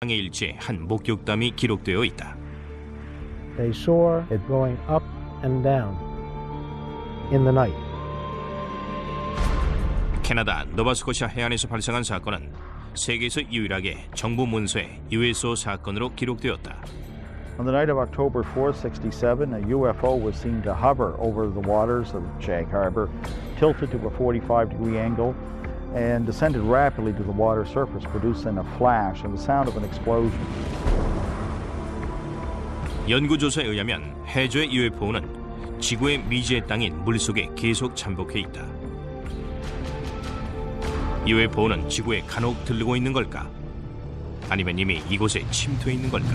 해상의 일지에 한 목격담이 기록되어 있다. They saw it going up and down in the night. 캐나다 노바스코샤 해안에서 발생한 사건은 세계에서 유일하게 정부 문서에 USO 사건으로 기록되었다. On the night of October 4, 67, a UFO was seen to hover over the waters of Shag Harbor, tilted to a 45-degree angle, and descended rapidly to the water surface, producing a flash and the sound of an explosion. 연구조사에 의하면 해저의 UFO는 지구의 미지의 땅인 물속에 계속 잠복해 있다. UFO는 지구에 간혹 들르고 있는 걸까? 아니면 이미 이곳에 침투해 있는 걸까?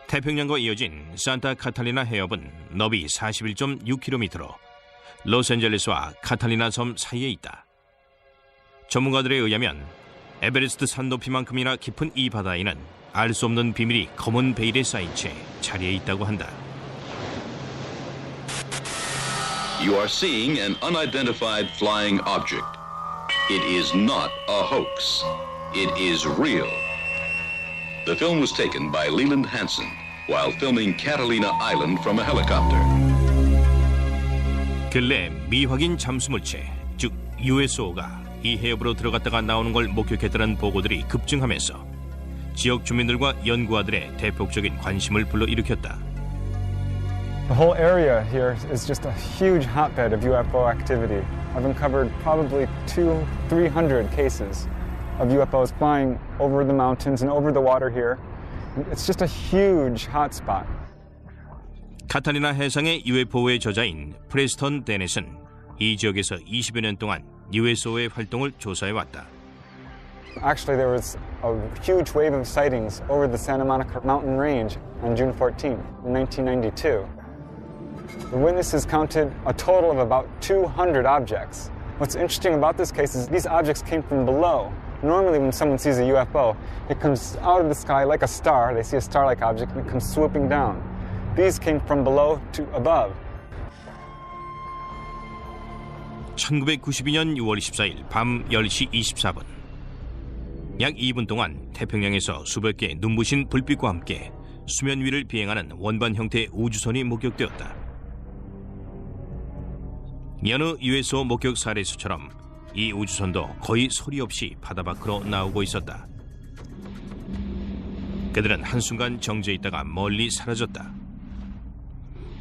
태평양과 이어진 산타 카탈리나 해협은 너비 41.6km로 로스앤젤레스와 카탈리나 섬 사이에 있다. 전문가들에 의하면 에베레스트 산 높이만큼이나 깊은 이 바다에는 알 수 없는 비밀이 검은 베일에 쌓인 채 자리에 있다고 한다. You are seeing an unidentified flying object. It is not a hoax. It is real. The film was taken by Leland Hansen while filming Catalina Island from a helicopter. 근래 미확인 잠수물체, 즉 USO가 이 해협으로 들어갔다가 나오는 걸 목격했다는 보고들이 급증하면서 지역 주민들과 연구가들의 대폭적인 관심을 불러일으켰다. The whole area here is just a huge hotbed of UFO activity. I've uncovered probably 200-300 cases of UFOs flying over the mountains and over the water here. It's just a huge hotspot. 카탈리나 해상의 UFO의 저자인 프레스턴 데넷은 이 지역에서 20여 년 동안 USO의 활동을 조사해왔다. Actually, there was a huge wave of sightings over the Santa Monica mountain range on June 14, 1992. The witnesses counted a total of about 200 objects. What's interesting about this case is these objects came from below. Normally when someone sees a UFO, it comes out of the sky like a star. They see a star-like object and it comes swooping down. These came from below to above. 1992년 6월 24일 밤 10시 24분. 약 2분 동안 태평양에서 수백 개의 눈부신 불빛과 함께 수면 위를 비행하는 원반 형태의 우주선이 목격되었다. 여느 USO 목격 사례수처럼 이 우주선도 거의 소리 없이 바다 밖으로 나오고 있었다. 그들은 한순간 정지해 있다가 멀리 사라졌다.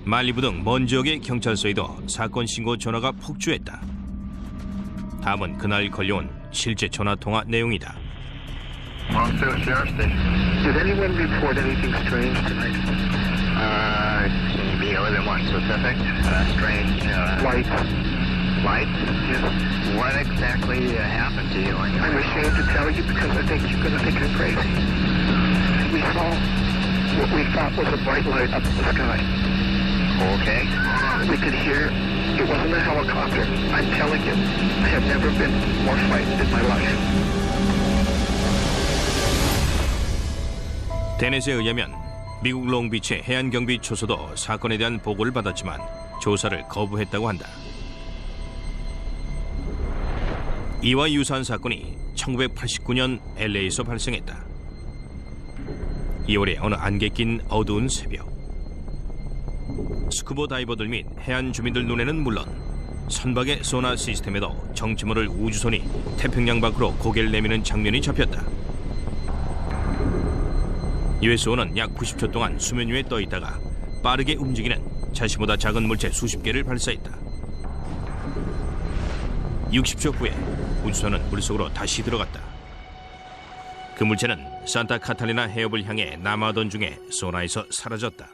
말리부 등 먼 지역의 경찰서에도 사건 신고 전화가 폭주했다. 다음은 그날 걸려온 실제 전화 통화 내용이다. Monticello Sheriff Station. Did anyone report anything strange tonight? Can you be a little more specific? Strange. Lights. Lights? Yes. What exactly happened to you? I'm ashamed to tell you because I think you're going to think I'm crazy. We saw what we thought was a bright light up in the sky. Okay. We could hear it wasn't a helicopter. I'm telling you, I have never been more frightened in my life. 데넷에 의하면 미국 롱비치 해안경비 초소도 사건에 대한 보고를 받았지만 조사를 거부했다고 한다. 이와 유사한 사건이 1989년 LA에서 발생했다. 2월에 어느 안개 낀 어두운 새벽. 스쿠버 다이버들 및 해안 주민들 눈에는 물론 선박의 소나 시스템에도 정체 모를 우주선이 태평양 밖으로 고개를 내미는 장면이 잡혔다. USO는 약 90초 동안 수면 위에 떠 있다가 빠르게 움직이는 자신보다 작은 물체 수십 개를 발사했다. 60초 후에 우주선은 물속으로 다시 들어갔다. 그 물체는 산타 카탈리나 해협을 향해 남하던 중에 소나에서 사라졌다.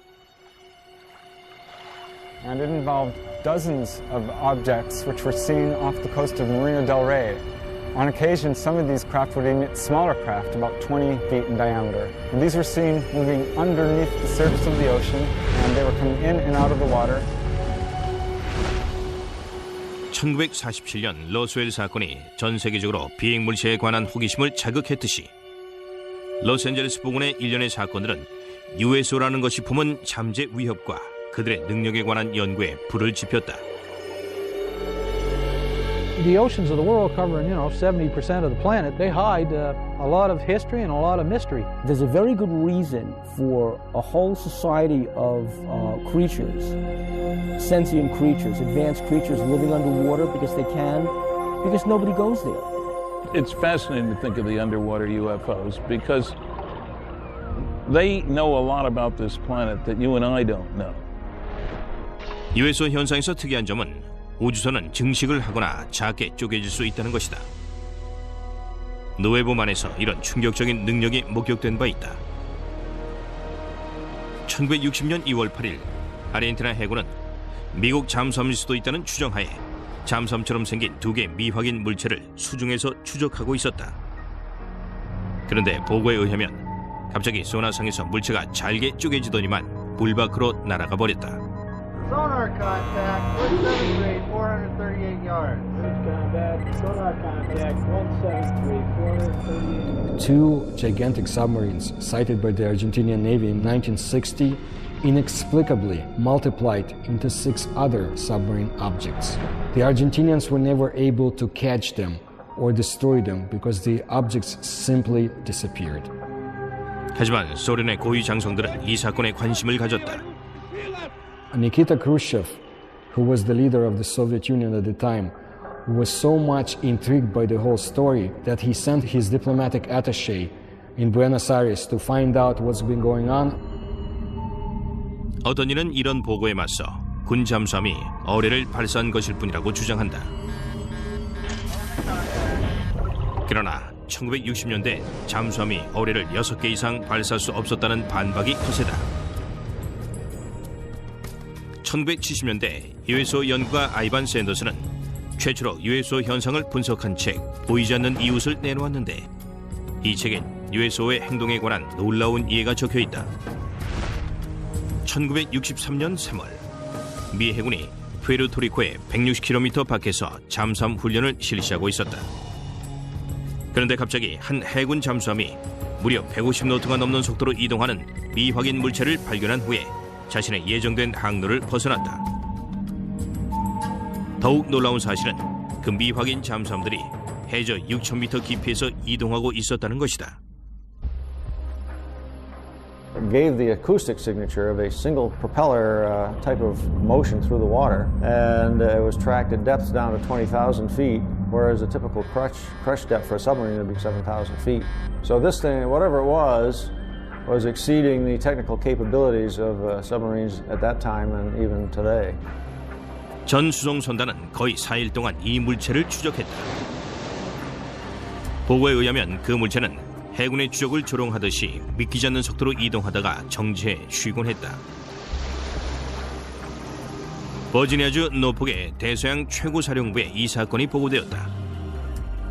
And it involved dozens of objects which were seen off the coast of Marina del Rey. On occasion, some of these craft would emit smaller craft, about 20 feet in diameter. And these were seen moving underneath the surface of the ocean, and they were coming in and out of the water. 1947년 로스웰 사건이 전 세계적으로 비행 물체에 관한 호기심을 자극했듯이 로스앤젤레스 부근의 일련의 사건들은 USO라는 것이 품은 잠재 위협과 그들의 능력에 관한 연구에 불을 지폈다. The oceans of the world covering, 70% of the planet, they hide a lot of history and a lot of mystery. There's a very good reason for a whole society of creatures, sentient creatures, advanced creatures living underwater because nobody goes there. It's fascinating to think of the underwater UFOs because they know a lot about this planet that you and I don't know. USO 현상에서 특이한 점은 우주선은 증식을 하거나 작게 쪼개질 수 있다는 것이다. 노웨보만에서 이런 충격적인 능력이 목격된 바 있다. 1960년 2월 8일 아르헨티나 해군은 미국 잠수함일 수도 있다는 추정하에 잠수함처럼 생긴 두 개의 미확인 물체를 수중에서 추적하고 있었다. 그런데 보고에 의하면 갑자기 소나상에서 물체가 잘게 쪼개지더니만 물 밖으로 날아가 버렸다. Sonar contact, 173, 438 yards. Sonar contact, 173, 438 yards. Two gigantic submarines sighted by the Argentinian Navy in 1960 inexplicably multiplied into 6 other submarine objects. The Argentinians were never able to catch them or destroy them because the objects simply disappeared. 하지만 소련의 고위 장성들은 이 사건에 관심을 가졌다. Nikita Khrushchev, who was the leader of the Soviet Union at the time, was so much intrigued by the whole story that he sent his diplomatic attaché in Buenos Aires to find out what's been going on. 어떤 이는 이런 보고에 맞서 군 잠수함이 어뢰를 발사한 것일 뿐이라고 주장한다. 그러나 1960년대 잠수함이 어뢰를 6개 이상 발사할 수 없었다는 반박이 거세다. 1970년대 USO 연구가 아이반 샌더스는 최초로 USO 현상을 분석한 책 보이지 않는 이웃을 내놓았는데 이 책엔 USO의 행동에 관한 놀라운 이해가 적혀있다. 1963년 3월 미 해군이 푸에르토리코의 160km 밖에서 잠수함 훈련을 실시하고 있었다. 그런데 갑자기 한 해군 잠수함이 무려 150노트가 넘는 속도로 이동하는 미확인 물체를 발견한 후에 자신의 예정된 항로를 벗어났다. 더욱 놀라운 사실은 그 미확인 잠수함들이 해저 6,000m 깊이에서 이동하고 있었다는 것이다. Gave the acoustic signature of a single propeller type of motion through the water, and it was tracked at depths down to 20,000 feet, whereas a typical crush depth for a submarine would be 7,000 feet. So this thing, whatever it was exceeding the technical capabilities of submarines at that time and even today. 전 수송 선단은 거의 4일 동안 이 물체를 추적했다. 보고에 의하면 그 물체는 해군의 추적을 조롱하듯이 믿기지 않는 속도로 이동하다가 정지해 쉬곤 했다. 버지니아주 노폭의 대서양 최고사령부에 이 사건이 보고되었다.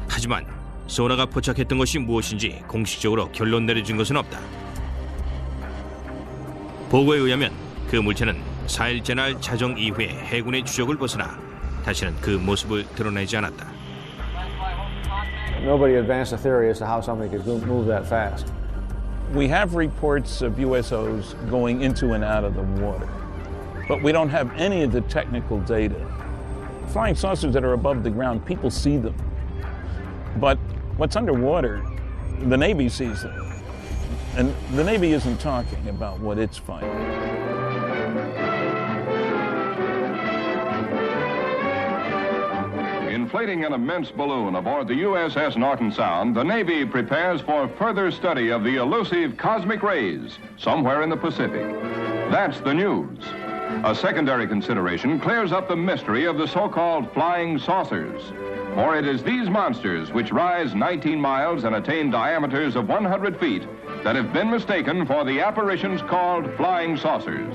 하지만 소나가 포착했던 것이 무엇인지 공식적으로 결론 내려진 것은 없다. 보고에 의하면 그 물체는 4일째 날 자정 이후에 해군의 추적을 벗어나 다시는 그 모습을 드러내지 않았다. Nobody advanced a theory as to how something could move that fast. We have reports of USOs going into and out of the water, but we don't have any of the technical data. Flying saucers that are above the ground, people see them. But what's underwater, the Navy sees them. And the Navy isn't talking about what it's finding. Inflating an immense balloon aboard the USS Norton Sound, the Navy prepares for further study of the elusive cosmic rays somewhere in the Pacific. That's the news. A secondary consideration clears up the mystery of the so-called flying saucers. For it is these monsters, which rise 19 miles and attain diameters of 100 feet, that have been mistaken for the apparitions called flying saucers.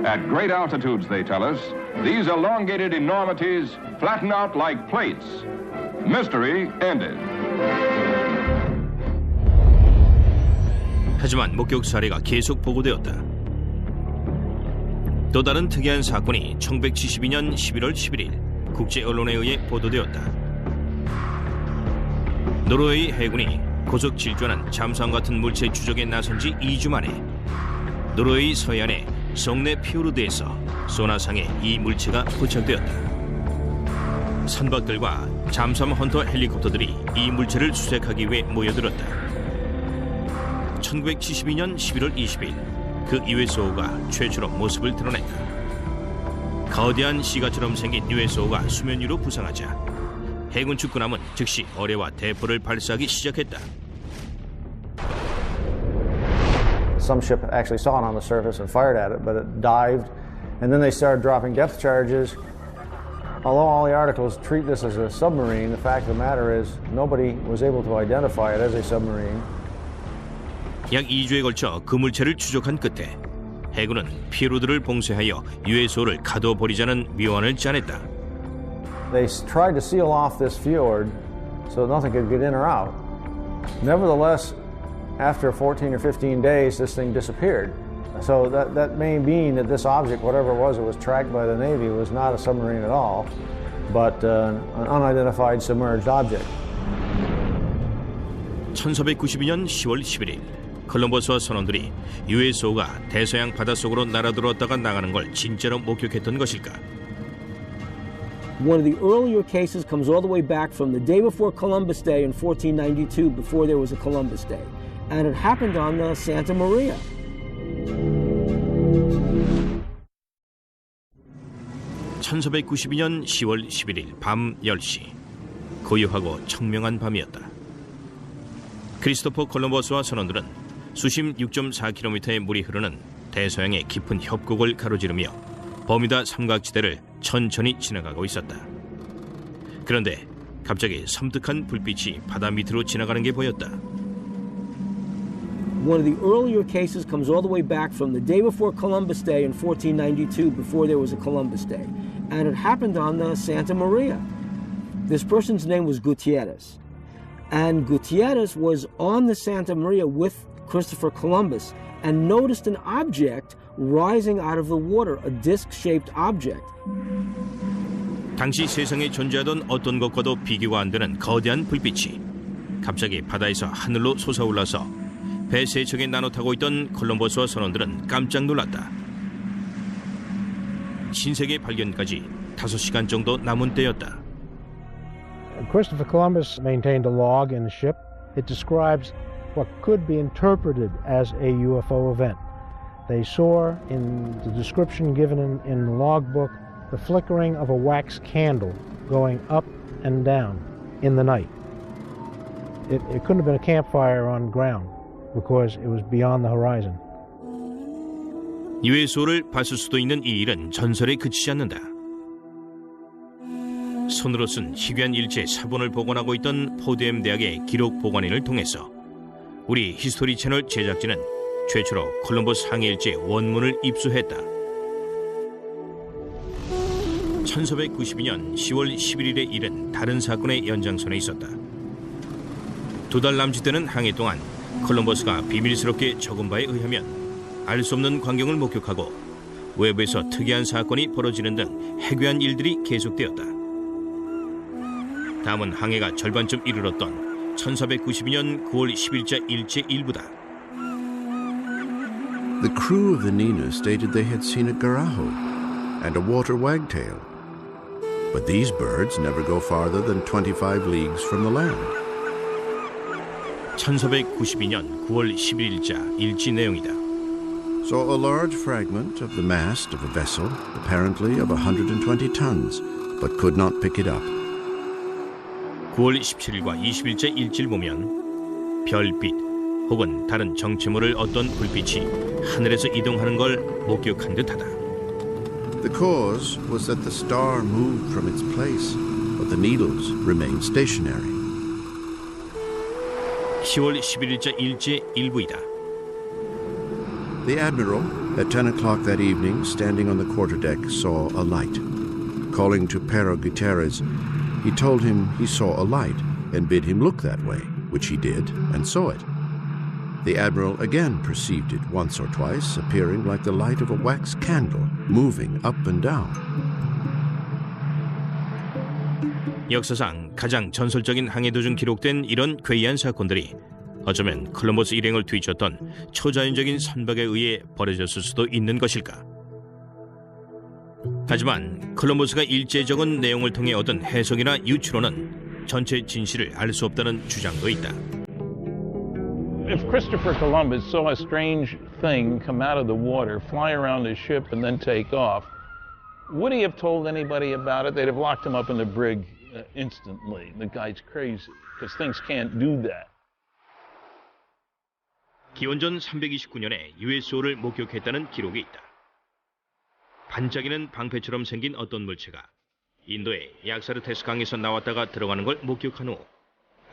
At great altitudes, they tell us, these elongated enormities flatten out like plates. Mystery ended. 하지만 목격 사례가 계속 보고되었다. 또 다른 특이한 사건이 1972년 11월 11일 국제 언론에 의해 보도되었다. 노르웨이 해군이 고속 질주하는 잠수함 같은 물체 추적에 나선 지 2주 만에 노르웨이 서해안의 성내 피오르드에서 소나상에 이 물체가 포착되었다. 선박들과 잠수함 헌터 헬리콥터들이 이 물체를 수색하기 위해 모여들었다. 1972년 11월 20일 그 USO가 최초로 모습을 드러냈다. 거대한 시가처럼 생긴 USO가 수면 위로 부상하자 해군 축구남은 즉시 어뢰와 대포를 발사하기 시작했다. Some ship actually saw it on the surface and fired at it, but it dived, and then they started dropping depth charges. Although all the articles treat this as a submarine, the fact of the matter is nobody was able to identify it as a submarine. 약 2주에 걸쳐 그 물체를 추적한 끝에 해군은 피로드를 봉쇄하여 USO를 가둬버리자는 묘안을 짜냈다. They tried to seal off this fjord so nothing could get in or out. Nevertheless, after 14 or 15 days, this thing disappeared. So that may mean that this object, whatever it was tracked by the Navy, was not a submarine at all, but an unidentified submerged object. 1492년 10월 11일 콜럼버스와 선원들이 USO가 대서양 바닷속으로 날아들었다가 나가는 걸 진짜로 목격했던 것일까? One of the earlier cases comes all the way back from the day before Columbus Day in 1492, before there was a Columbus Day. And it happened on the Santa Maria. (1492년 10월 11일) 밤 10시 고요하고 청명한 밤이었다. 크리스토퍼 콜럼버스와 선원들은 수심 6.4km의 물이 흐르는 대서양의 깊은 협곡을 가로지르며 버뮤다 삼각지대를 천천히 지나가고 있었다. 그런데 갑자기 섬뜩한 불빛이 바다 밑으로 지나가는 게 보였다. One of the earlier cases comes all the way back from the day before Columbus Day in 1492, before there was a Columbus Day. And it happened on the Santa Maria. This person's name was Gutierrez. And Gutierrez was on the Santa Maria with Christopher Columbus and noticed an object rising out of the water, a disc-shaped object. 당시 세상에 존재하던 어떤 것과도 비교가 안 되는 거대한 불빛이 갑자기 바다에서 하늘로 솟아올라서 배 세 척에 나눠 타고 있던 콜럼버스와 선원들은 깜짝 놀랐다. 신세계 발견까지 5시간 정도 남은 때였다. Christopher Columbus maintained a log in the ship. It describes what could be interpreted as a UFO event. They saw in the description given in the logbook the flickering of a wax candle going up and down in the night. It couldn't have been a campfire on ground because it was beyond the horizon. USO를 봤을 수도 있는 이 일은 전설에 그치지 않는다. 손으로 쓴 희귀한 일체 사본을 복원하고 있던 포드엠 대학의 기록 보관인을 통해서 우리 히스토리 채널 제작진은 최초로 콜럼버스 항해일지 원문을 입수했다. 1492년 10월 11일의 일은 다른 사건의 연장선에 있었다. 2달 남짓되는 항해 동안 콜럼버스가 비밀스럽게 적은 바에 의하면 알 수 없는 광경을 목격하고 외부에서 특이한 사건이 벌어지는 등 해괴한 일들이 계속되었다. 다음은 항해가 절반쯤 이르렀던 1492년 9월 10일자 일제 일부다. The crew of the Nina stated they had seen a garaho and a water wagtail, but these birds never go farther than 25 leagues from the land. 1492년 9월 11일자 일지 내용이다. Saw a large fragment of the mast of a vessel, apparently of 120 tons, but could not pick it up. 9월 17일과 20일째 일지를 보면 별빛 혹은 다른 정체모를 어떤 불빛이 하늘에서 이동하는 걸 목격한 듯하다. The cause was that the star moved from its place, but the needles remained stationary. 10월 11일자 일제 일부이다. The admiral, at 10 o'clock that evening, standing on the quarterdeck, saw a light. Calling to Pero Gutierrez, he told him he saw a light and bid him look that way, which he did and saw it. The admiral again perceived it once or twice, appearing like the light of a wax candle, moving up and down. 역사상 가장 전설적인 항해 도중 기록된 이런 괴이한 사건들이 어쩌면 콜럼버스 일행을 뒤쫓던 초자연적인 선박에 의해 벌어졌을 수도 있는 것일까? 하지만 콜럼버스가 일제에 적은 내용을 통해 얻은 해석이나 유추로는 전체 진실을 알 수 없다는 주장도 있다. If Christopher Columbus saw a strange thing come out of the water, fly around his ship, and then take off, would he have told anybody about it? They'd have locked him up in the brig instantly. The guy's crazy, because things can't do that. 기원전 329년에 USO를 목격했다는 기록이 있다. 반짝이는 방패처럼 생긴 어떤 물체가 인도의 약사르테스 강에서 나왔다가 들어가는 걸 목격한 후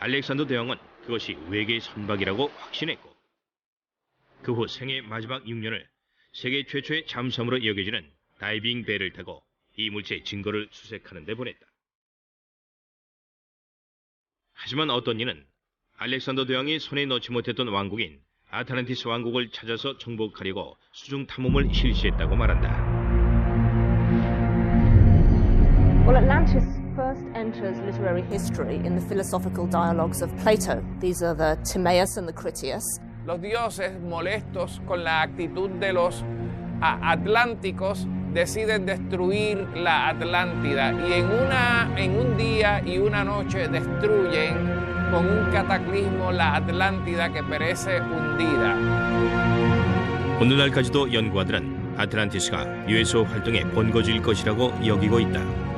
알렉산더 대왕은 그것이 외계 선박이라고 확신했고 그 후 생애 마지막 6년을 세계 최초의 잠수함으로 여겨지는 다이빙 배를 타고 이 물체의 증거를 수색하는 데 보냈다. 하지만 어떤 이는 알렉산더 대왕이 손에 넣지 못했던 왕국인 아틀란티스 왕국을 찾아서 정복하려고 수중 탐험을 실시했다고 말한다. Well, Atlantis first enters literary history in the philosophical dialogues of Plato. These are the Timaeus and the Critias. Los dioses, molestos con la actitud de los atlánticos, deciden destruir la Atlántida y en un día y una noche destruyen con un cataclismo la Atlántida que perece hundida. 오늘날까지도 연구가들은 아틀란티스가 USO 활동의 본거지일 것이라고 여기고 있다.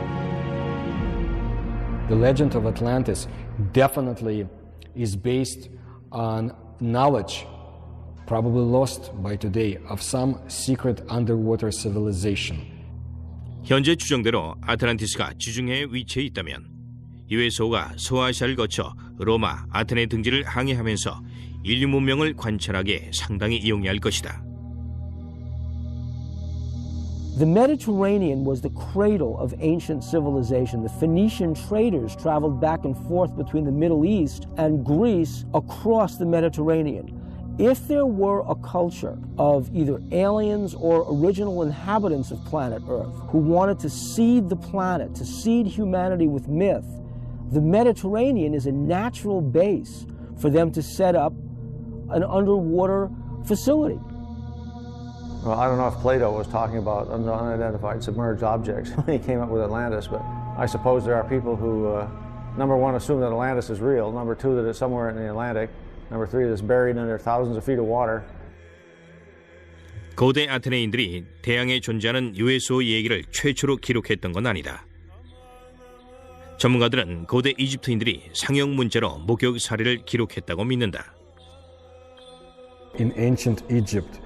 The legend of Atlantis definitely is based on knowledge, probably lost by today, of some secret underwater civilization. 현재 추정대로 아틀란티스가 지중해에 위치해 있다면 USO가 소아시아를 거쳐 로마, 아테네 등지를 항해하면서 인류 문명을 관찰하기에 상당히 용이할 것이다. The Mediterranean was the cradle of ancient civilization. The Phoenician traders traveled back and forth between the Middle East and Greece across the Mediterranean. If there were a culture of either aliens or original inhabitants of planet Earth who wanted to seed the planet, to seed humanity with myth, the Mediterranean is a natural base for them to set up an underwater facility. Well, I don't know if Plato was talking about unidentified submerged objects when he came up with Atlantis, but I suppose there are people who, number one, assume that Atlantis is real, number two, that it's somewhere in the Atlantic, number three, that it's buried under thousands of feet of water. 고대 아테네인들이 대양에 존재하는 USO 얘기를 최초로 기록했던 건 아니다. 전문가들은 고대 이집트인들이 상형 문자로 목격 사례를 기록했다고 믿는다. In ancient Egypt,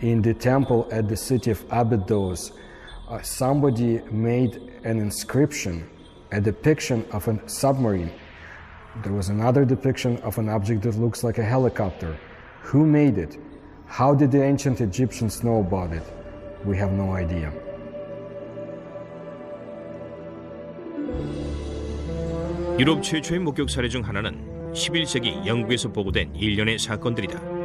in the temple at the city of Abydos, somebody made an inscription, a depiction of a submarine. There was another depiction of an object that looks like a helicopter. Who made it? How did the ancient Egyptians know about it? We have no idea. 유럽 최초의 목격 사례 중 하나는 11세기 영국에서 보고된 일련의 사건들이다.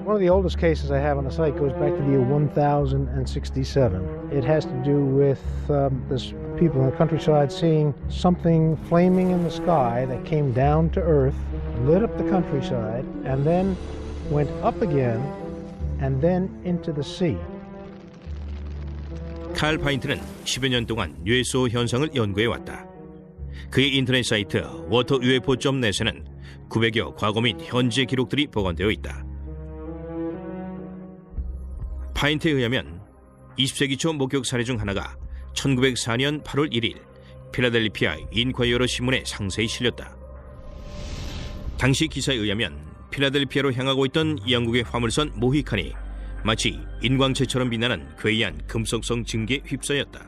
One of the oldest cases I have on the site goes back to the year 1067. It has to do with this people in the countryside seeing something flaming in the sky that came down to earth, lit up the countryside, and then went up again, and then into the sea. 칼 파인트는 10여 년 동안 USO 현상을 연구해왔다. 그의 인터넷 사이트 waterufo.net에는 900여 과거 및 현재 기록들이 보관되어 있다. 파인트에 의하면 20세기 초 목격 사례 중 하나가 1904년 8월 1일 필라델피아 인콰이어러 신문에 상세히 실렸다. 당시 기사에 의하면 필라델피아로 향하고 있던 영국의 화물선 모히칸이 마치 인광체처럼 빛나는 괴이한 금속성 증기에 휩싸였다.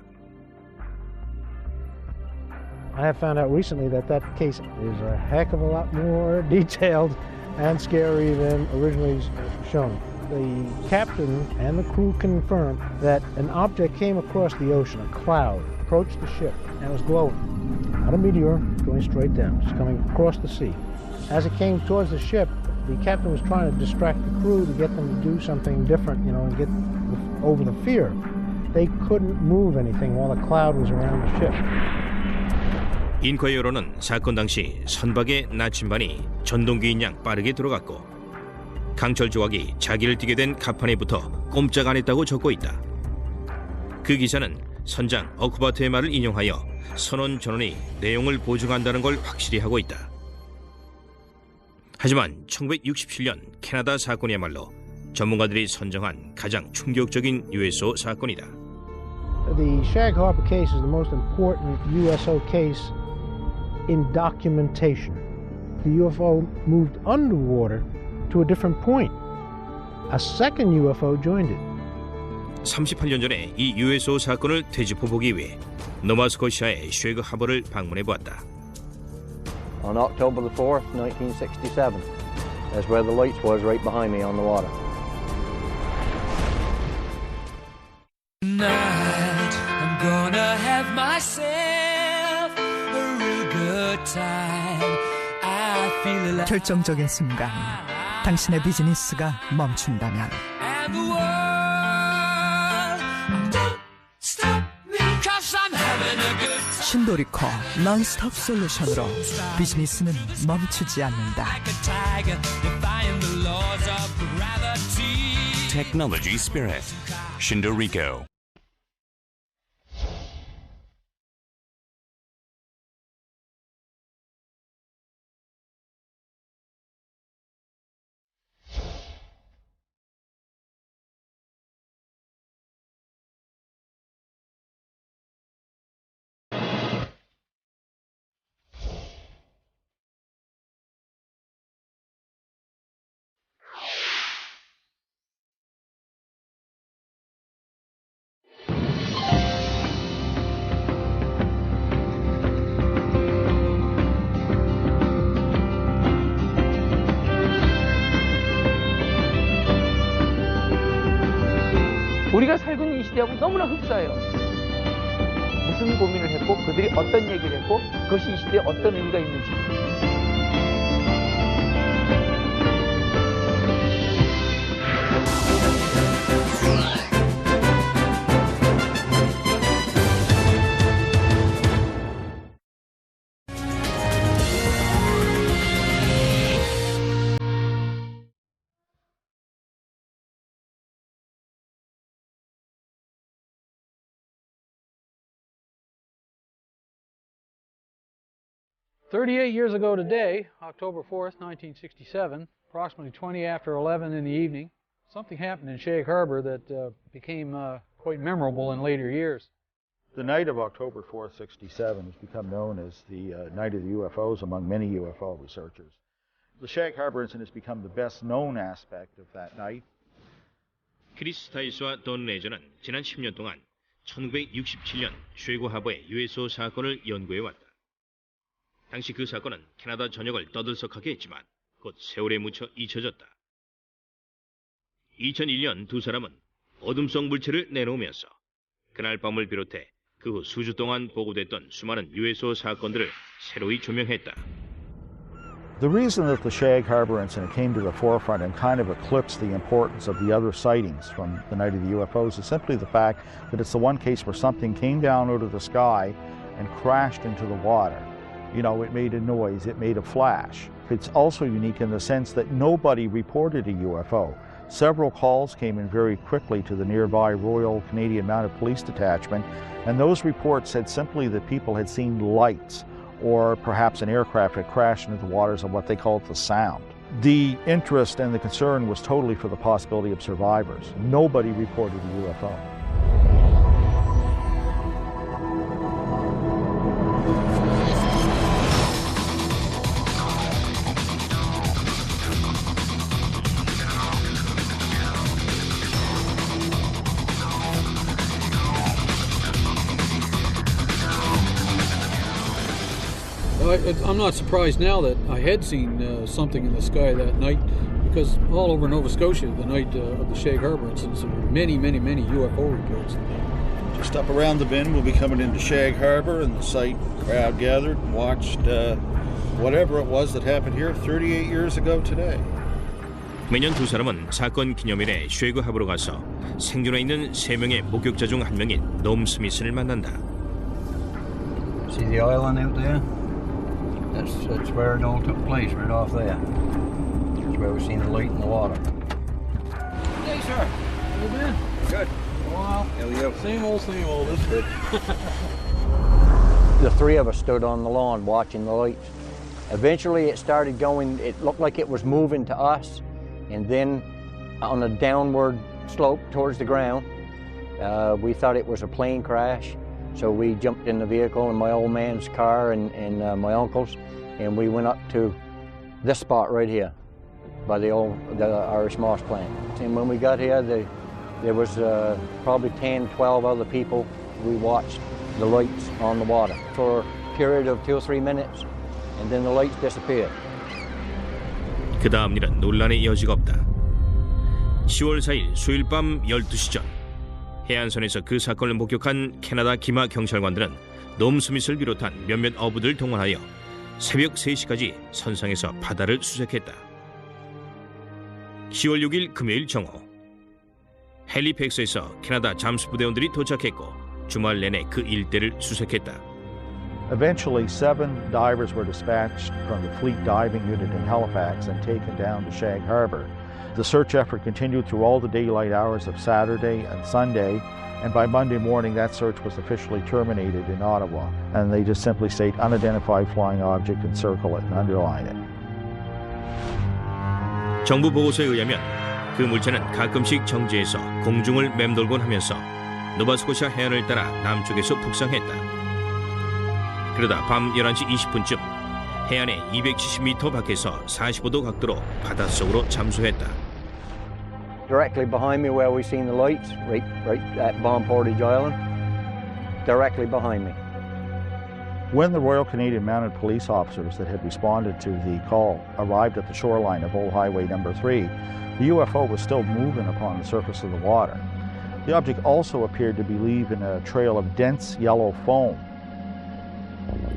I have found out recently that that case is a heck of a lot more detailed and scary than originally shown. The captain and the crew confirmed that an object came across the ocean, a cloud, approached the ship, and was glowing. Not a meteor, going straight down, just coming across the sea. As it came towards the ship, the captain was trying to distract the crew to get them to do something different, and get over the fear. They couldn't move anything while the cloud was around the ship. 인과의 여론은 사건 당시 선박의 나침반이 전동기인 양 빠르게 들어갔고 강철 조각이 자기를 뛰게 된 갑판에부터 꼼짝 안 했다고 적고 있다. 그 기사는 선장 어쿠바트의 말을 인용하여 선원 전원이 내용을 보증한다는 걸 확실히 하고 있다. 하지만 1967년 캐나다 사건이야말로 전문가들이 선정한 가장 충격적인 USO 사건이다. The Shag Harbor case is the most important USO case in documentation. The UFO moved underwater to a different point. A second UFO joined it. 38년 전에 이 USO 사건을 되짚어보기 위해 노바스코시아의 쉐그 하버를 방문해 보았다. On October the 4th, 1967, that's where the lights was right behind me on the water. Tonight, I'm gonna have myself a real good time. I feel alive. 결정적인 순간, 당신의 비즈니스가 멈춘다면 And the world don't stop me 'cause I'm having a good time. 신도리코 non-stop 솔루션으로 비즈니스는 멈추지 않는다. Like a tiger, defying the laws of gravity. Technology Spirit. Shindorico. 우리가 살고 있는 이 시대하고 너무나 흡사해요. 무슨 고민을 했고 그들이 어떤 얘기를 했고 그것이 이 시대에 어떤 의미가 있는지. "38 years ago today, October 4th, 1967, approximately 20 after 11 in the evening, something happened in Shag Harbor that became quite memorable in later years. The night of October 4th, 67 has become known as the night of the UFOs among many UFO researchers. The Shag Harbor incident has become the best known aspect of that night. 크리스 타이스와 돈 레저는 지난 10년 동안 1967년 쉐그 하버의 USO 사건을 연구해왔다. 당시 그 사건은 캐나다 전역을 떠들썩하게 했지만 곧 세월에 묻혀 잊혀졌다. 2001년 두 사람은 어둠속 물체를 내놓으면서 그날 밤을 비롯해 그 후 수주 동안 보고됐던 수많은 USO 사건들을 새로이 조명했다. The reason that the Shag Harbor incident came to the forefront and kind of eclipsed the importance of the other sightings from the night of the UFOs is simply the fact that it's the one case where something came down out of the sky and crashed into the water. You know, it made a noise, it made a flash. It's also unique in the sense that nobody reported a UFO. Several calls came in very quickly to the nearby Royal Canadian Mounted Police Detachment, and those reports said simply that people had seen lights, or perhaps an aircraft had crashed into the waters of what they called the Sound. The interest and the concern was totally for the possibility of survivors. Nobody reported a UFO. I'm not surprised now that I had seen something in the sky that night, because all over Nova Scotia, the night of the Shag Harbor incident, there were many UFO reports. Just up around the bend, we'll be coming into Shag Harbor, and the site crowd gathered and watched whatever it was that happened here 38 years ago today. 매년 두 사람은 사건 기념일에 쉐그 하버로 가서 생존해 있는 3명의 목격자 중 한 명인 놈 스미스를 만난다. See the island out there? That's where it all took place, right off there. That's where we've seen the light in the water. Hey, sir. How you been? Good. Wow. How are you? Same old, that's good. The three of us stood on the lawn watching the lights. Eventually it started going, it looked like it was moving to us, and then on a downward slope towards the ground, we thought it was a plane crash. So we jumped in the vehicle in my old man's car and my uncle's, and we went up to this spot right here by the Irish Moss plant. And when we got here, there was probably 10, 12 other people. We watched the lights on the water for a period of 2 or 3 minutes, and then the lights disappeared. 그 다음 일은 논란의 여지가 없다. 10월 4일 수요일 밤 12시 전 해안선에서 그 사건을 목격한 캐나다 기마 경찰관들은 놈 스미스를 비롯한 몇몇 어부들 동원하여 새벽 3시까지 선상에서 바다를 수색했다. 10월 6일 금요일 정오 헬리팩스에서 캐나다 잠수부대원들이 도착했고 주말 내내 그 일대를 수색했다. Eventually, 7 divers were dispatched from the Fleet Diving Unit in Halifax and taken down to Shag Harbor. The search effort continued through all the daylight hours of Saturday and Sunday, and by Monday morning that search was officially terminated in Ottawa. And they just simply state unidentified flying object and circle it and underline it. 정부 보고서에 의하면 그 물체는 가끔씩 정지해서 공중을 맴돌곤 하면서 노바스코샤 해안을 따라 남쪽에서 북상했다. 그러다 밤 11시 20분쯤 해안에 270m 밖에서 45도 각도로 바닷속으로 잠수했다. Directly behind me where we seen the lights, right at Bon Portage Island, directly behind me. When the Royal Canadian Mounted Police officers that had responded to the call arrived at the shoreline of Old Highway number 3, the UFO was still moving upon the surface of the water. The object also appeared to be leaving a trail of dense yellow foam.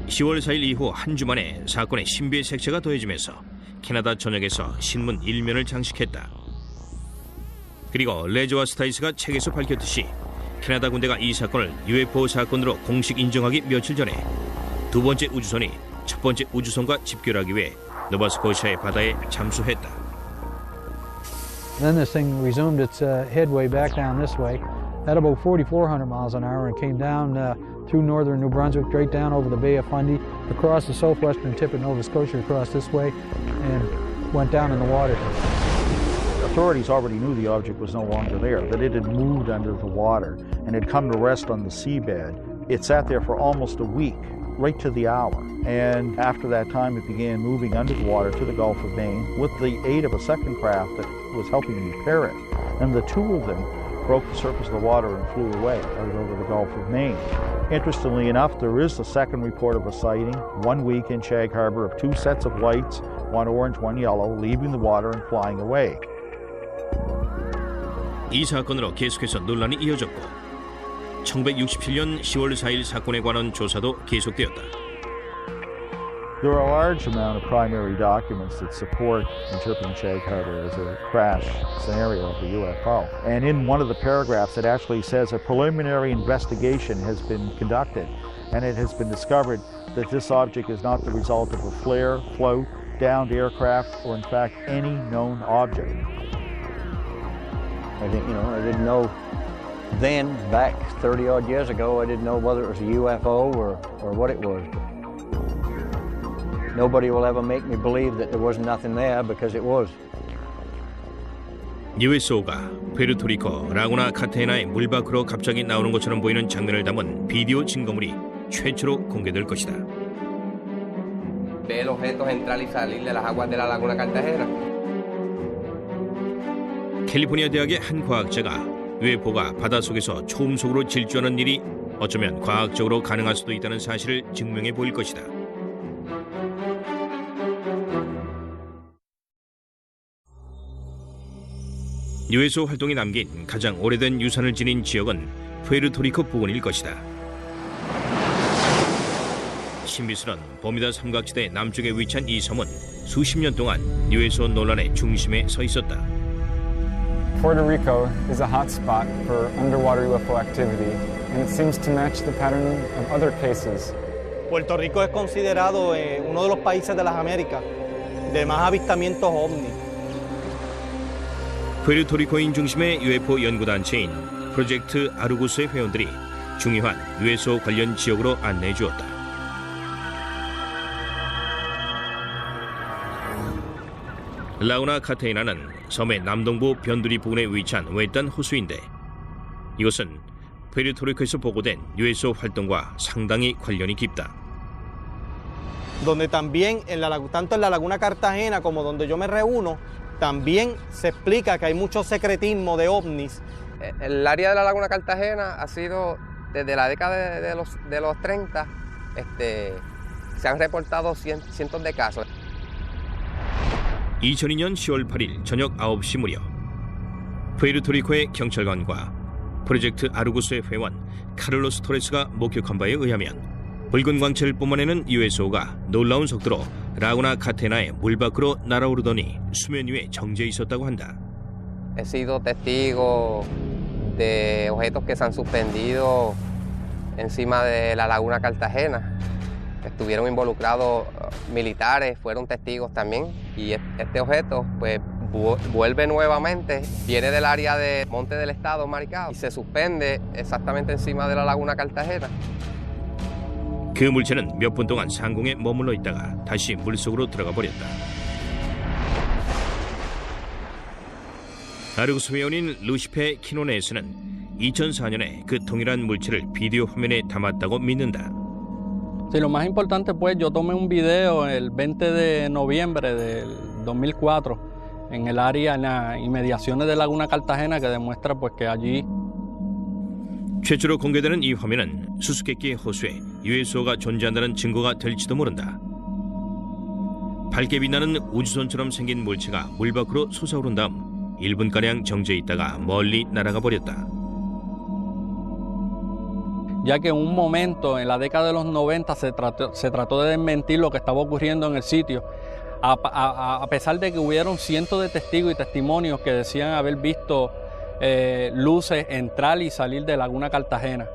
10월 4일 이후 한 주 만에 사건의 신비의 색채가 더해지면서 캐나다 전역에서 신문 1면을 장식했다. 그리고 레저와 스타이스가 책에서 밝혔듯이 캐나다 군대가 이 사건을 UFO 사건으로 공식 인정하기 며칠 전에 두 번째 우주선이 첫 번째 우주선과 집결하기 위해 노바스코샤의 바다에 잠수했다. Then this thing resumed its headway back down this way at about 4,400 miles an hour and came down through northern New Brunswick, straight down over the Bay of Fundy, across the southwestern tip of Nova Scotia, across this way, and went down in the water. Authorities already knew the object was no longer there, that it had moved under the water and had come to rest on the seabed. It sat there for almost a week, right to the hour. And after that time, it began moving under the water to the Gulf of Maine with the aid of a second craft that was helping repair it. And the two of them broke the surface of the water and flew away out over the Gulf of Maine. Interestingly enough, there is a second report of a sighting 1 week in Shag Harbor of 2 sets of lights, one orange, one yellow, leaving the water and flying away. 이 사건으로 계속해서 논란이 이어졌고 1967년 10월 4일 사건에 관한 조사도 계속되었다. There are a large amount of primary documents that support interpreting Shag Harbor as a crash scenario of the UFO. And in one of the paragraphs it actually says a preliminary investigation has been conducted and it has been discovered that this object is not the result of a flare, float, downed aircraft, or in fact any known object. I didn't know then, back 30 odd years ago, I didn't know whether it was a UFO or what it was. Nobody will ever make me believe that there was nothing there because it was. USO가 푸에르토리코 라구나 카테나의 물 밖으로 갑자기 나오는 것처럼 보이는 장면을 담은 비디오 증거물이 최초로 공개될 것이다. Ve el objeto entrar y salir de las aguas de la laguna Cartagena. 캘리포니아 대학의 한 과학자가 UFO가 바닷속에서 초음속으로 질주하는 일이 어쩌면 과학적으로 가능할 수도 있다는 사실을 증명해 보일 것이다. USO 활동이 남긴 가장 오래된 유산을 지닌 지역은 푸에르토리코 부근일 것이다. 신비스런 버뮤다 삼각지대 남쪽에 위치한 이 섬은 수십 년 동안 USO 논란의 중심에 서 있었다. Puerto Rico is a hot spot for underwater UFO activity, and it seems to match the pattern of other cases. Puerto Rico es considerado uno de los países de las Américas de más avistamientos ovni. 푸에르토리코인 중심의 UFO 연구단체인 프로젝트 아르구스의 회원들이 중요한 USO 관련 지역으로 안내해 주었다. 라우나 카테이나는 섬의 남동부 변두리 부근에 위치한 외딴 호수인데 이곳은 푸에르토리코에서 보고된 USO 활동과 상당히 관련이 깊다. Donde también, tanto en la Laguna Cartagena como donde yo me reúno, también se explica que hay mucho secretismo de ovnis. El área de la Laguna Cartagena ha sido, desde la década de los 30, se han reportado cientos de casos. 2002년 10월 8일 저녁 9시 무렵 푸에르토리코의 경찰관과 프로젝트 아르구스의 회원 카를로스 토레스가 목격한 바에 의하면 붉은 광채를 뿜어내는 USO가 놀라운 속도로 라구나 카테나의 물 밖으로 날아오르더니 수면 위에 정지해 있었다고 한다. He sido testigo de objetos que se han suspendido encima de la Laguna Cartagena. Estuvieron involucrados militares, fueron testigos también. Y este objeto pues vuelve nuevamente, viene del área de Monte del Estado, Maricao, y se suspende exactamente encima de la Laguna Cartagena. 그 물체는 몇 분 동안 상공에 머물러 있다가 다시 물속으로 들어가 버렸다. 아르구스 회원인 루시페 키노네스는 2004년에 그 동일한 물체를 비디오 화면에 담았다고 믿는다. Sí, lo más importante pues yo tomé un video el 20 de noviembre del 2004 en el área, en las inmediaciones de Laguna Cartagena, que demuestra pues que allí 최초로 공개되는 이 화면은 수수께끼의 호수에 USO가 존재한다는 증거가 될지도 모른다. 밝게 빛나는 우주선처럼 생긴 물체가 물 밖으로 솟아오른 다음 1분가량 정지해 있다가 멀리 날아가 버렸다. Ya que en un momento en la década de los 90 se trató de desmentir lo que estaba ocurriendo en el sitio, a pesar de que hubieron cientos de testigos y testimonios que decían haber visto luces entrar y salir de Laguna Cartagena.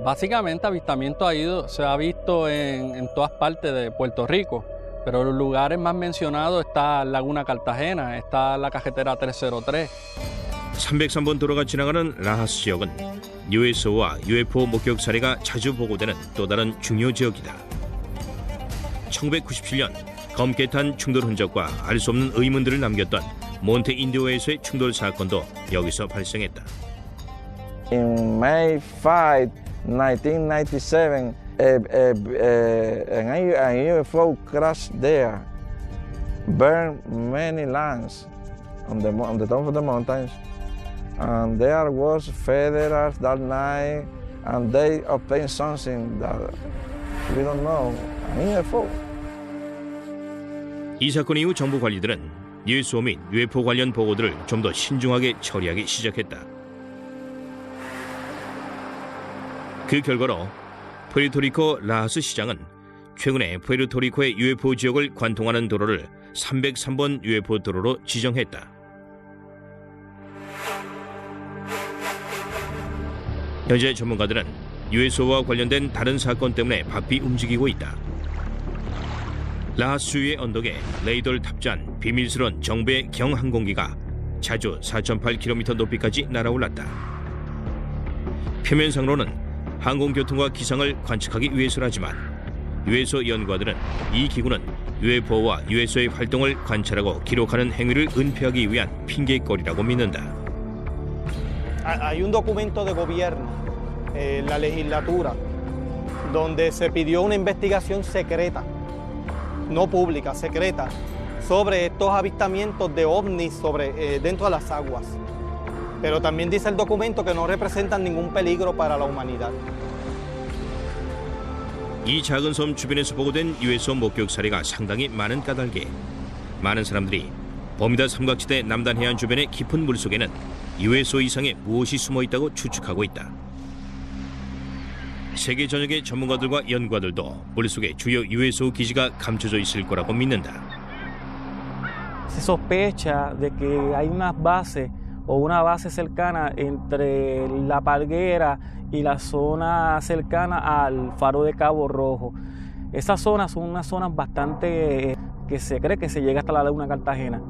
Básicamente avistamiento se ha visto en todas partes de Puerto Rico, pero los lugares más mencionados está Laguna Cartagena, está la carretera 303. 303번 도로가 지나가는 라하스 지역은 USO와 UFO 목격 사례가 자주 보고되는 또 다른 중요 지역이다. 1997년 검게 탄 충돌 흔적과 알 수 없는 의문들을 남겼던 몬테 인디오에서의 충돌 사건도 여기서 발생했다. In May 5, 1997, a UFO crashed there, burned many lands on the top of the mountains, and there was federals that night, and they obtained something that we don't know, a UFO. 이 사건 이후 정부 관리들은 USO 및 UFO 관련 보고들을 좀 더 신중하게 처리하기 시작했다. 그 결과로 푸에르토리코 라하스 시장은 최근에 푸에르토리코의 UFO 지역을 관통하는 도로를 303번 UFO 도로로 지정했다. 현재 전문가들은 USO와 관련된 다른 사건 때문에 바삐 움직이고 있다. 라하스주의 언덕에 레이더를 탑재한 비밀스러운 정부의 경항공기가 자주 4.8km 높이까지 날아올랐다. 표면상으로는 항공교통과 기상을 관측하기 위해서라지만 USO 연구가들은 이 기구는 UFO와 USO의 활동을 관찰하고 기록하는 행위를 은폐하기 위한 핑계거리라고 믿는다. Hay un documento de gobierno, la legislatura, donde se pidió una investigación secreta, no pública, secreta, sobre estos avistamientos de ovnis dentro de las aguas. Pero también dice el documento que no representan ningún peligro para la humanidad. 이 작은 섬 주변에서 보고된 USO 목격 사례가 상당히 많은 까닭에 많은 사람들이 버뮤다 삼각지대 남단 해안 주변의 깊은 물속에는 USO 이상의 무엇이 숨어 있다고 추측하고 있다. 세계 전역의 전문가들과 연구가들도 물속에 주요 USO 기지가 감춰져 있을 거라고 믿는다. Se sospecha de que hay unas bases o una base cercana entre La Palguera y la zona cercana al faro de Cabo Rojo. Esas zonas son unas zonas bastante que se cree que se llega hasta la laguna Cartagena.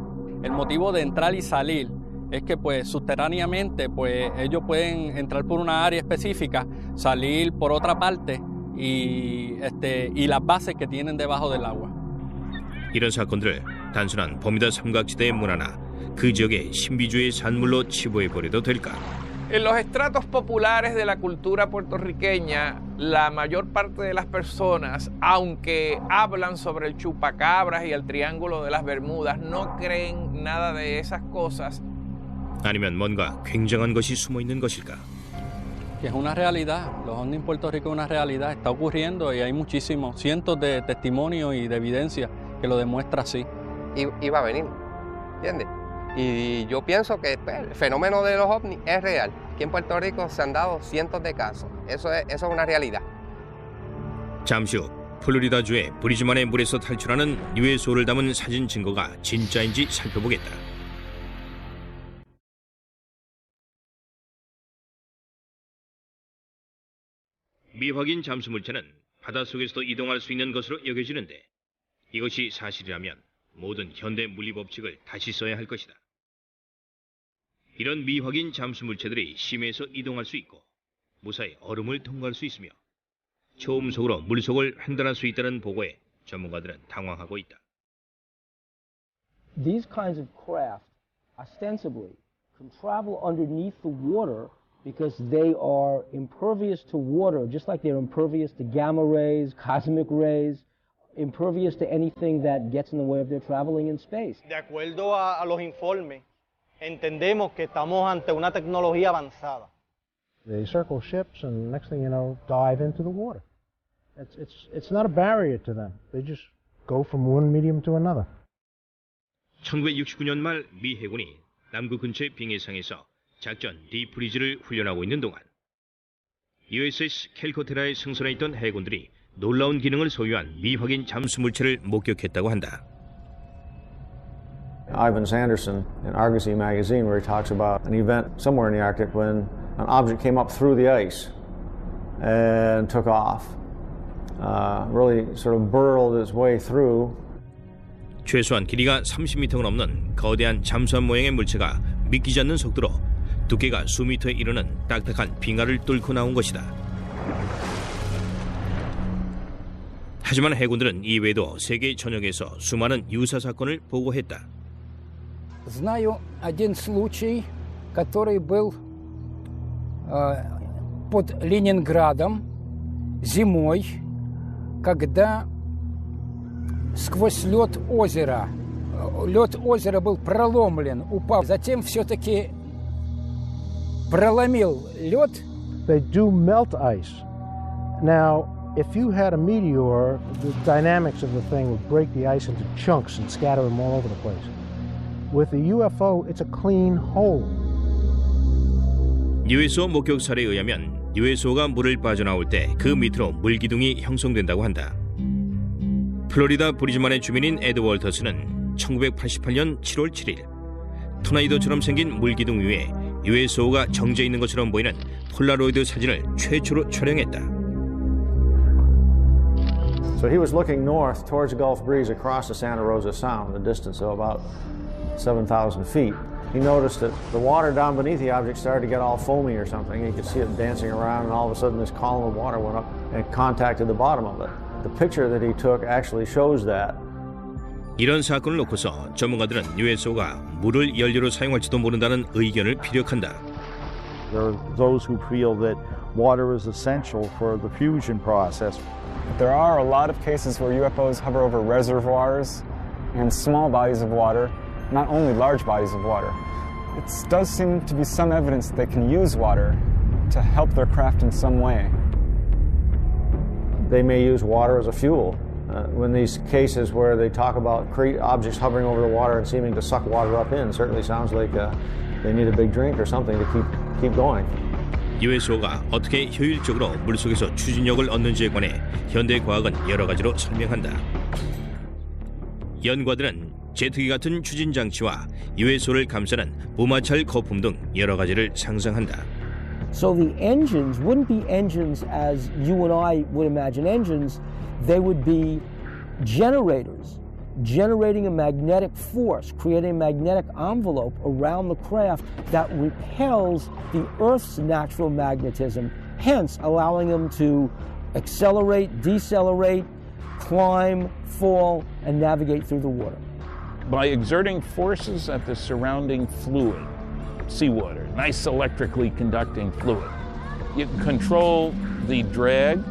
El motivo de entrar y salir es que pues subterráneamente pues ellos pueden entrar por una área específica, salir por otra parte y las bases que tienen debajo del agua. 이런 사건들을 단순한 버뮤다 삼각지대의 문화나 그 지역의 신비주의 산물로 치부해버려도 될까? En los estratos populares de la cultura puertorriqueña, la mayor parte de las personas, aunque hablan sobre el chupacabras y el triángulo de las Bermudas, no creen nada de esas cosas. 아니면 뭔가 굉장한 것이 숨어 있는 것일까? Que es una realidad, los ovnis en Puerto Rico es una realidad, está ocurriendo y hay muchísimos, cientos de testimonios y de evidencia que lo demuestra así. Y va a venir, ¿entiendes? Y yo pienso que el fenómeno de los ovnis es real. Aquí en Puerto Rico se han dado cientos de casos. Eso es una realidad. 잠시 후 플로리다주의 브리즈만의 물에서 탈출하는 USO를 담은 사진 증거가 진짜인지 살펴보겠다. 미확인 잠수 물체는 바닷속에서도 이동할 수 있는 것으로 여겨지는데 이것이 사실이라면 모든 현대 물리 법칙을 다시 써야 할 것이다. 이런 미확인 잠수 물체들이 심해에서 이동할 수 있고 무사히 얼음을 통과할 수 있으며 초음속으로 물속을 횡단할 수 있다는 보고에 전문가들은 당황하고 있다. These kinds of craft ostensibly can travel underneath the water because they are impervious to water, just like they're impervious to gamma rays, cosmic rays, impervious to anything that gets in the way of their traveling in space. De acuerdo a los informes, entendemos que estamos ante una tecnología avanzada. They circle ships and next thing you know, dive into the water. It's not a barrier to them. They just go from one medium to another. 1969년 말 미 해군이 남구 근처 빙해상에서 작전 디프리즈를 훈련하고 있는 동안 USS 캘커테라에 승선해 있던 해군들이 놀라운 기능을 소유한 미확인 잠수 물체를 목격했다고 한다. Ivan Sanderson in Argosy magazine, where he talks about an event somewhere in the Arctic when an object came up through the ice and took off, really sort of burrowed its way through. 최소한 길이가 30m가 넘는 거대한 잠수함 모양의 물체가 믿기지 않는 속도로 두께가 수미터에 이르는 딱딱한 빙하를 뚫고 나온 것이다. 하지만 해군들은 이외에도 세계 전역에서 수많은 유사 사건을 보고했다. Знаю один случай, который был под Ленинградом зимой, когда сквозь лед озера был проломлен, упав, затем все-таки проломил лед. They do melt ice. Now, if you had a meteor, the dynamics of the thing would break the ice into chunks and scatter them all over the place. With the UFO, it's a clean hole. USO 목격 사례에 의하면 USO가 물을 빠져나올 때 그 밑으로 물기둥이 형성된다고 한다. 플로리다 브리즈만의 주민인 에드 월터스는 1988년 7월 7일 토나이도처럼 생긴 물기둥 위에 USO가 정제 있는 것처럼 보이는 폴라로이드 사진을 최초로 촬영했다. So he was looking north towards the Gulf Breeze across the Santa Rosa Sound, a distance of about 7,000 feet. He noticed that the water down beneath the object started to get all foamy or something. He could see it dancing around, and all of a sudden this column of water went up and contacted the bottom of it. The picture that he took actually shows that. 이런 사건을 놓고서 전문가들은 USO가 물을 연료로 사용할지도 모른다는 의견을 피력한다. There are those who feel that water is essential for the fusion process. There are a lot of cases where UFOs hover over reservoirs and small bodies of water, not only large bodies of water. It does seem to be some evidence that they can use water to help their craft in some way. They may use water as a fuel. When these cases where they talk about objects hovering over the water and seeming to suck water up in, certainly sounds like they need a big drink or something to keep going. USO가 어떻게 효율적으로 물속에서 추진력을 얻는지에 관해 현대 과학은 여러 가지로 설명한다. 연구가들은 제트기 같은 추진 장치와 USO를 감싸는 무마찰 거품 등 여러 가지를 상상한다. So the engines wouldn't be engines as you and I would imagine engines. They would be generators, generating a magnetic force, creating a magnetic envelope around the craft that repels the Earth's natural magnetism, hence allowing them to accelerate, decelerate, climb, fall, and navigate through the water. By exerting forces at the surrounding fluid, seawater, nice electrically conducting fluid, you can control the drag,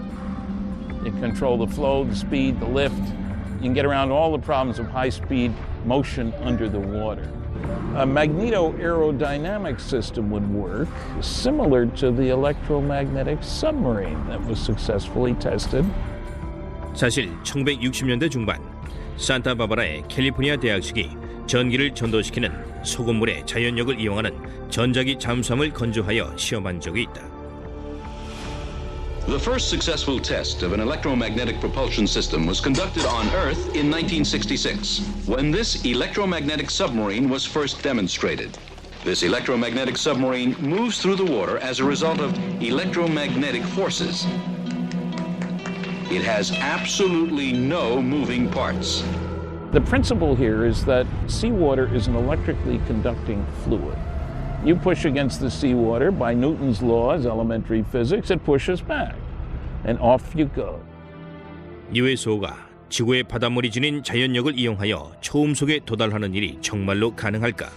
you can control the flow, the speed, the lift. You can get around all the problems of high-speed motion under the water. A magneto-aerodynamic system would work similar to the electromagnetic submarine that was successfully tested. 사실 1960년대 중반 산타바바라의 캘리포니아 대학식이 전기를 전도시키는 소금물의 자연력을 이용하는 전자기 잠수함을 건조하여 시험한 적이 있다. The first successful test of an electromagnetic propulsion system was conducted on Earth in 1966, when this electromagnetic submarine was first demonstrated. This electromagnetic submarine moves through the water as a result of electromagnetic forces. It has absolutely no moving parts. The principle here is that seawater is an electrically conducting fluid. You push against the seawater by Newton's laws, elementary physics, it pushes back, and off you go. USO가 지구의 바닷물이 지닌 자연력을 이용하여 초음속에 도달하는 일이 정말로 가능할까?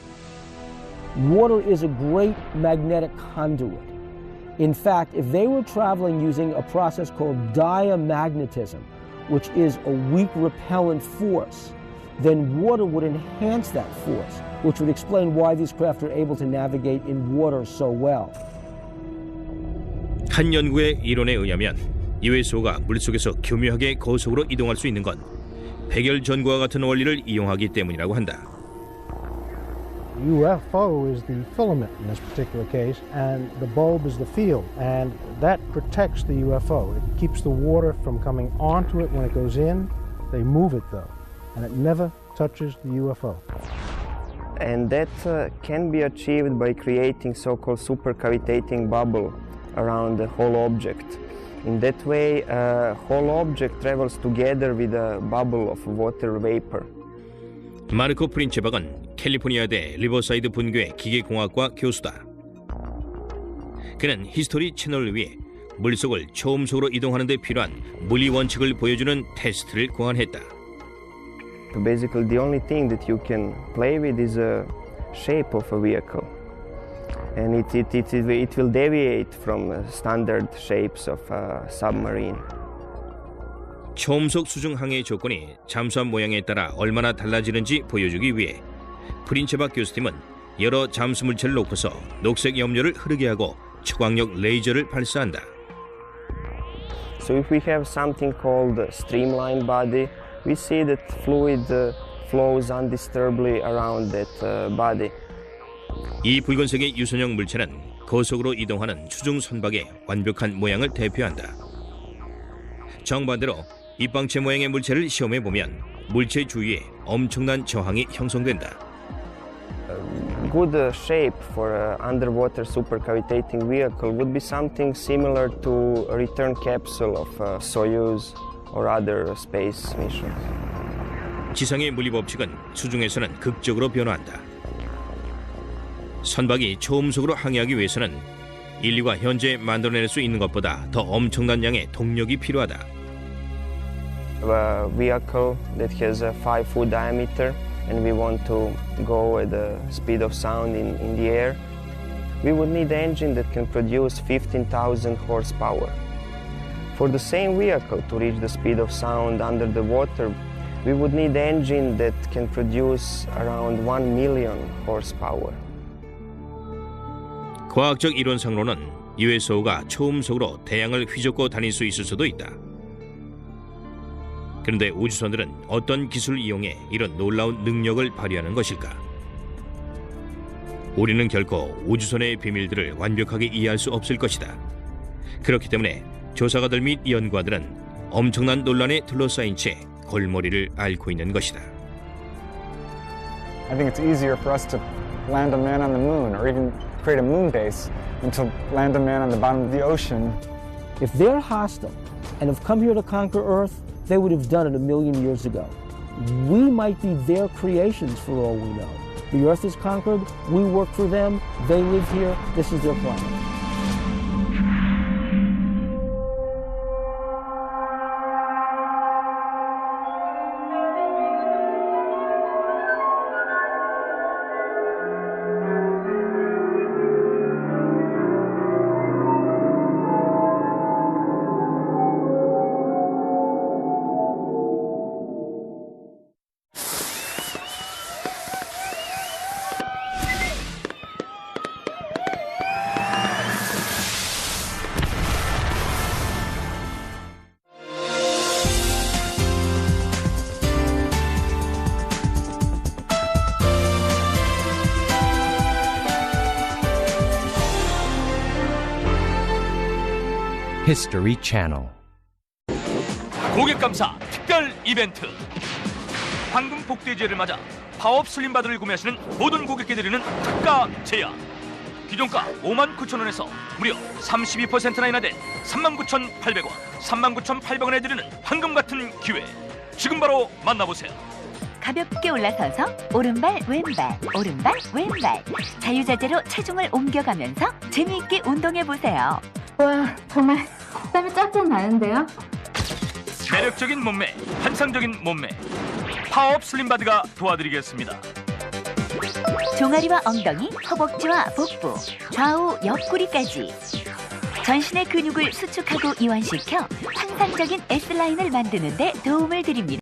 Water is a great magnetic conduit. In fact, if they were traveling using a process called diamagnetism, which is a weak repellent force, then water would enhance that force, which would explain why these craft are able to navigate in water so well. 한 연구의 이론에 의하면 USO가 물속에서 교묘하게 고속으로 이동할 수 있는 건 백열전구와 같은 원리를 이용하기 때문이라고 한다. UFO is the filament in this particular case, and the bulb is the field, and that protects the UFO. It keeps the water from coming onto it when it goes in. They move it though, and it never touches the UFO. And that can be achieved by creating so-called supercavitating bubble around the whole object. In that way, whole object travels together with a bubble of water vapor. 마르코 프린체박은 캘리포니아대 리버사이드 분교의 기계공학과 교수다. 그는 히스토리 채널을 위해 물속을 초음속으로 이동하는 데 필요한 물리 원칙을 보여주는 테스트를 고안했다. Basically, the only thing that you can play with is a shape of a vehicle, and it will deviate from standard shapes of a submarine. 초음속 수중 항해의 조건이 잠수함 모양에 따라 얼마나 달라지는지 보여주기 위해 프린체박 교수팀은 여러 잠수 물체를 놓고서 녹색 염료를 흐르게 하고 초광력 레이저를 발사한다. So if we have something called streamlined body, we see that fluid flows undisturbedly around that body. 이 붉은색의 유선형 물체는 고속으로 이동하는 수중 선박의 완벽한 모양을 대표한다. 정반대로 입방체 모양의 물체를 시험해 보면 물체 주위에 엄청난 저항이 형성된다. Good shape for an underwater supercavitating vehicle would be something similar to a return capsule of Soyuz or other space missions. 지상의 물리 법칙은 수중에서는 극적으로 변화한다. 선박이 초음속으로 항해하기 위해서는 인류가 현재 만들어낼 수 있는 것보다 더 엄청난 양의 동력이 필요하다. A vehicle that has a 5-foot diameter and we want to go at the speed of sound in the air, we would need an engine that can produce 15,000 horsepower. For the same vehicle to reach the speed of sound under the water, we would need an engine that can produce around 1 million horsepower. 과학적 이론상으로는 USO가 초음속으로 태양을 휘젓고 다닐 수 있을 수도 있다. 그런데 우주선들은 어떤 기술을 이용해 이런 놀라운 능력을 발휘하는 것일까? 우리는 결코 우주선의 비밀들을 완벽하게 이해할 수 없을 것이다. 그렇기 때문에 조사가들 및 연구가들은 엄청난 논란에 둘러싸인 채 골머리를 앓고 있는 것이다. I think it's easier for us to land a man on the moon or even create a moon base than to land a man on the bottom of the ocean. If they're hostile and have come here to conquer Earth, they would have done it 1,000,000 years ago. We might be their creations for all we know. The Earth is conquered, we work for them, they live here, this is their planet. History Channel. 고객 감사 특별 이벤트. 황금 복대제를 맞아 파워업 슬림바드를 구매하시는 모든 고객께 드리는 특가 제야. 기존가 59,000원에서 무려 32%나 인하된 39,800원, 39,800원에 드리는 황금 같은 기회. 지금 바로 만나보세요. 가볍게 올라서서 오른발 왼발 오른발 왼발 자유자재로 체중을 옮겨가면서 재미있게 운동해보세요. 와, 정말 땀이 쫙쫙 나는데요? 매력적인 몸매, 환상적인 몸매, 파워업 슬림바드가 도와드리겠습니다. 종아리와 엉덩이, 허벅지와 복부, 좌우 옆구리까지 전신의 근육을 수축하고 이완시켜 환상적인 S라인을 만드는 데 도움을 드립니다.